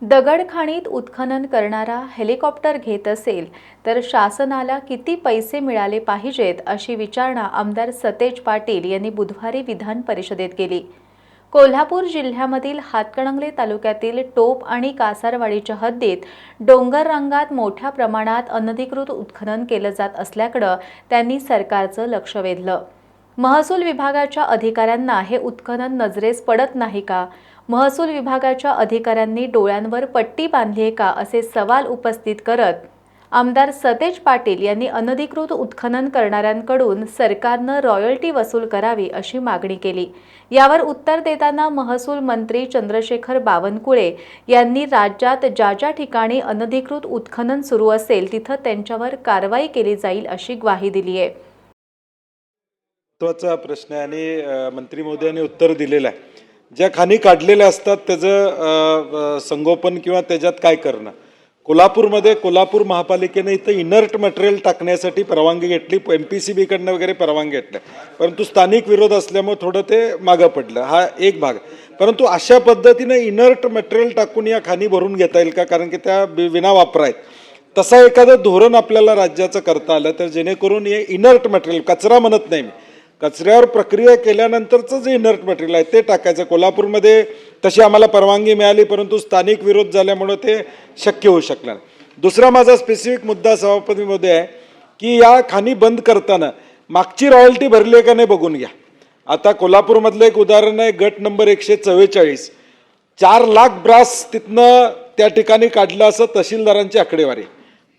दगडखाणीत उत्खनन करणारा हेलिकॉप्टर घेत असेल तर शासनाला किती पैसे मिळाले पाहिजेत अशी विचारणा आमदार सतेज पाटील यांनी बुधवारी विधान परिषदेत केली। कोल्हापूर जिल्ह्यामधील हातकणंगले तालुक्यातील टोप आणि कासारवाडीच्या हद्दीत डोंगर रांगात मोठ्या प्रमाणात अनधिकृत उत्खनन केलं जात असल्याकडे त्यांनी सरकारचं लक्ष वेधलं। महसूल विभागाच्या अधिकाऱ्यांना हे उत्खनन नजरेस पडत नाही का? महसूल विभागाच्या अधिकाऱ्यांनी डोळ्यांवर पट्टी बांधली आहे का असे सवाल उपस्थित करत आमदार सतेज पाटील यांनी अनधिकृत उत्खनन करणाऱ्यांकडून सरकारनं रॉयल्टी वसूल करावी अशी मागणी केली। यावर उत्तर देताना महसूल मंत्री चंद्रशेखर बावनकुळे यांनी राज्यात ज्या ठिकाणी अनधिकृत उत्खनन सुरू असेल तिथं त्यांच्यावर कारवाई केली जाईल अशी ग्वाही दिली आहे। महत्त्वाचा प्रश्न आहे आणि मंत्री महोदयांनी उत्तर दिलेलं आहे। ज्या खाणी काढलेल्या असतात त्याचं संगोपन किंवा त्याच्यात काय करणं। कोल्हापूरमध्ये कोल्हापूर महापालिकेने इथं इनर्ट मटेरियल टाकण्यासाठी परवानगी घेतली, MPCB कडनं वगैरे परवानगी घेतली, परंतु स्थानिक विरोध असल्यामुळे थोडं ते मागं पडलं। हा एक भाग। परंतु अशा पद्धतीने इनर्ट मटेरियल टाकून या खाणी भरून घेता येईल का? कारण की त्या विना वापर आहेत। तसा एखादं धोरण आपल्याला राज्याचं करता आलं तर जेणेकरून हे इनर्ट मटेरियल, कचरा म्हणत नाही मी, कचऱ्यावर प्रक्रिया केल्यानंतरचं जे इनर्ट मटेरियल आहे ते टाकायचं। कोल्हापूरमध्ये तशी आम्हाला परवानगी मिळाली, परंतु स्थानिक विरोध झाल्यामुळे ते शक्य होऊ शकलं नाही। दुसरा माझा स्पेसिफिक मुद्दा सभापती महोदय आहे की या खाणी बंद करताना मागची रॉयल्टी भरली आहे का नाही बघून घ्या। आता कोल्हापूरमधलं एक उदाहरण आहे, गट नंबर 144, 4 लाख ब्रास तिथनं त्या ठिकाणी काढलं असं तहसीलदारांची आकडेवारी,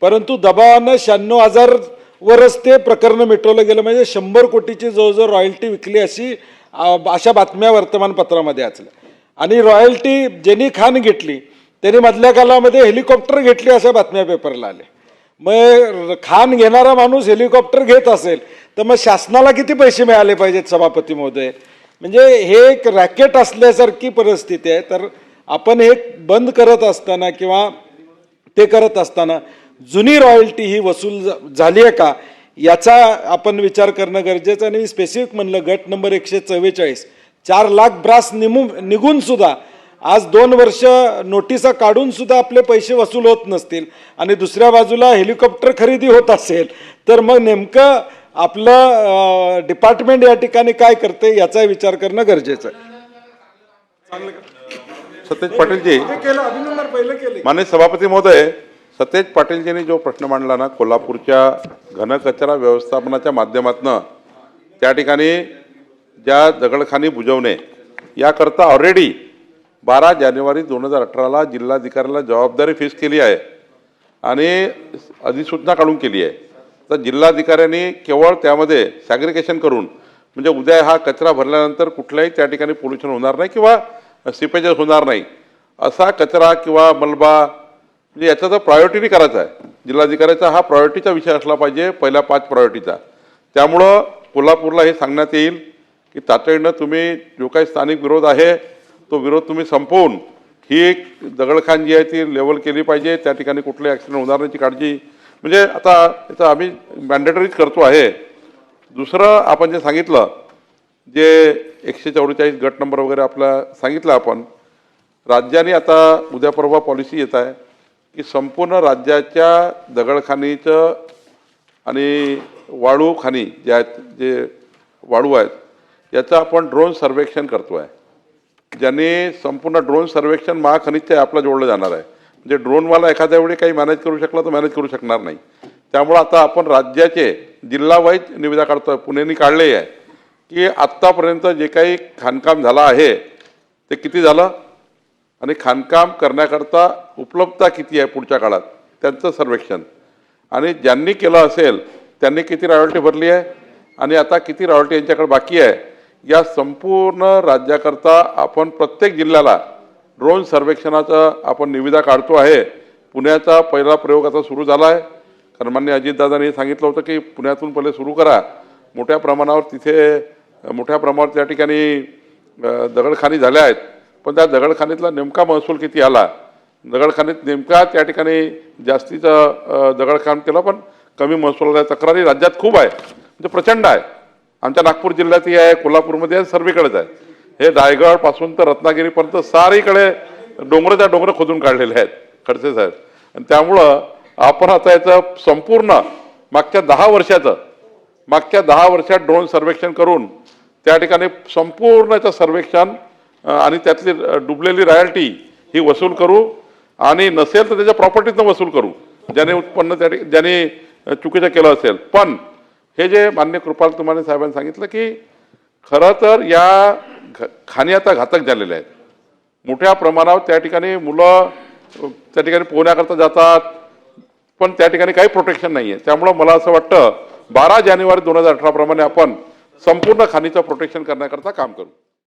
परंतु दबावानं 96,000 वरच ते प्रकरण मिटवलं गेलं। म्हणजे 100 कोटीची जवळजवळ रॉयल्टी विकली अशा बातम्या वर्तमानपत्रामध्ये वाचल्या। आणि रॉयल्टी ज्यांनी खाण घेतली त्यांनी मधल्या कालामध्ये हेलिकॉप्टर घेतली अशा बातम्या पेपरला आल्या। मग खाण घेणारा माणूस हेलिकॉप्टर घेत असेल तर मग शासनाला किती पैसे मिळाले पाहिजेत सभापती महोदय? म्हणजे हे एक रॅकेट असल्यासारखी परिस्थिती आहे। तर आपण हे बंद करत असताना किंवा ते करत असताना जुनी रॉयल्टी ही वसूल झाली आहे का याचा आपण विचार करणं गरजेचं आहे। आणि स्पेसिफिक म्हणलं गट नंबर 144, 4 लाख ब्रास निघून सुद्धा आज 2 वर्ष नोटिसा काढून सुद्धा आपले पैसे वसूल होत नसतील आणि दुसऱ्या बाजूला हेलिकॉप्टर खरेदी होत असेल तर मग नेमकं आपलं डिपार्टमेंट या ठिकाणी काय करते याचा विचार करणं गरजेचं आहे। सतेज पाटीलजी, अभिनंदन पहिलं केलं। माननीय सभापती महोदय, सतेज पाटीलजींनी जो प्रश्न मांडला ना, कोल्हापूरच्या घनकचरा व्यवस्थापनाच्या माध्यमातून त्या ठिकाणी ज्या दगडखाणी बुजवणे याकरता ऑलरेडी 12 जानेवारी 2018ला जिल्हाधिकाऱ्याला जबाबदारी फिक्स केली आहे आणि अधिसूचना काढून केली आहे। तर जिल्हाधिकाऱ्यांनी केवळ त्यामध्ये सॅग्रिगेशन करून, म्हणजे उद्या हा कचरा भरल्यानंतर कुठल्याही त्या ठिकाणी पोल्युशन होणार नाही किंवा सिपेजेस होणार नाही असा कचरा किंवा मलबा, म्हणजे याचा तर प्रायोरिटीने करायचा आहे। जिल्हाधिकाऱ्याचा हा प्रायोरिटीचा विषय असला पाहिजे, पहिल्या 5 प्रायोरिटीचा। त्यामुळं कोल्हापूरला हे सांगण्यात येईल की तातडीनं तुम्ही जो काही स्थानिक विरोध आहे तो विरोध तुम्ही संपवून ही एक दगडखाण जी आहे ती लेवल केली पाहिजे। त्या ठिकाणी कुठले ॲक्सिडेंट होणार नाहीची काळजी, म्हणजे आता याचा आम्ही मॅन्डेटरीच करतो आहे। दुसरं आपण जे सांगितलं, जे 144 गट नंबर वगैरे आपला सांगितलं, आपण राज्याने आता उद्या परवा पॉलिसी येत आहे की संपूर्ण राज्याच्या दगडखाणीचं आणि वाळू खाणी जे आहेत, जे वाळू आहेत, याचं आपण ड्रोन सर्वेक्षण करतो आहे। ज्यांनी संपूर्ण ड्रोन सर्वेक्षण महाखनिजच्या ॲपला जोडलं जाणार आहे। म्हणजे ड्रोनवाला एखाद्या वेळी काही मॅनेज करू शकला तर मॅनेज करू शकणार नाही। त्यामुळं आता आपण राज्याचे जिल्हा वाईज निविदा काढतो आहे। पुणेनी काढले आहे की आत्तापर्यंत जे काही खाणकाम झालं आहे ते किती झालं आणि खाणकाम करण्याकरता उपलब्धता किती आहे पुढच्या काळात त्यांचं सर्वेक्षण, आणि ज्यांनी केलं असेल त्यांनी किती रॉयल्टी भरली आहे आणि आता किती रॉयल्टी यांच्याकडे बाकी आहे, या संपूर्ण राज्याकरता आपण प्रत्येक जिल्ह्याला ड्रोन सर्वेक्षणाचा आपण निविदा काढतो आहे। पुण्याचा पहिला प्रयोग आता सुरू झाला आहे, कारण माननीय अजितदादांनी सांगितलं होतं की पुण्यातून पहिले सुरू करा। मोठ्या प्रमाणावर त्या ठिकाणी दगडखाणी झाल्या आहेत, पण त्या दगडखाणीतला नेमका महसूल किती आला, दगडखाणीत नेमका त्या ठिकाणी जास्तीचं दगडखाण केलं पण कमी महसूल आहे, तक्रारी राज्यात खूप आहे, म्हणजे प्रचंड आहे। आमच्या नागपूर जिल्ह्यातही आहे, कोल्हापूरमध्ये आहे, सर्वीकडेच आहे। हे रायगड पासून तर रत्नागिरीपर्यंत सारीकडे डोंगराच्या डोंगर खोदून काढलेले आहेत खडसे साहेब. आणि त्यामुळं आपण आता याचं संपूर्ण मागच्या 10 वर्षात ड्रोन सर्वेक्षण करून त्या ठिकाणी संपूर्ण याचं सर्वेक्षण आणि त्यातली डुबलेली रॉयल्टी ही वसूल करू आणि नसेल तर त्याच्या प्रॉपर्टीतनं वसूल करू ज्याने उत्पन्न ज्याने चुकीचं केलं असेल. पण हे जे मान्य कृपाल तुमाने साहेबांनी सांगितलं की खरं तर या खाणी आता घातक झालेल्या आहेत. मोठ्या प्रमाणावर त्या ठिकाणी मुलं त्या ठिकाणी पोहण्याकरता जातात पण त्या ठिकाणी काही प्रोटेक्शन नाही आहे. त्यामुळं मला असं वाटतं 12 जानेवारी 2018 प्रमाणे आपण संपूर्ण खाणीचं प्रोटेक्शन करण्याकरता काम करू.